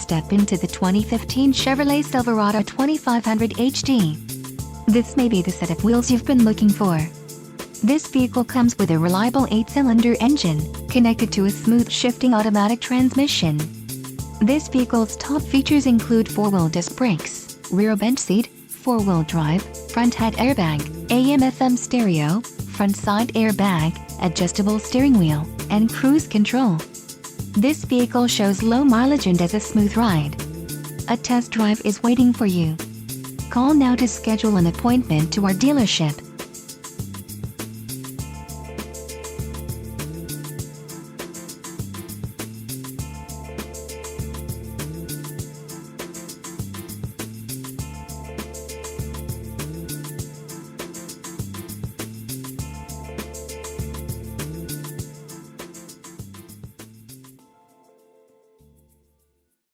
step into the 2015 Chevrolet Silverado 2500HD. This may be the set of wheels you've been looking for. This vehicle comes with a reliable 8-cylinder engine, connected to a smooth shifting automatic transmission. This vehicle's top features include 4-wheel disc brakes, rear bench seat, 4-wheel drive, front head airbag, AM/FM stereo, front side airbag, adjustable steering wheel, and cruise control. This vehicle shows low mileage and has a smooth ride. A test drive is waiting for you. Call now to schedule an appointment to our dealership.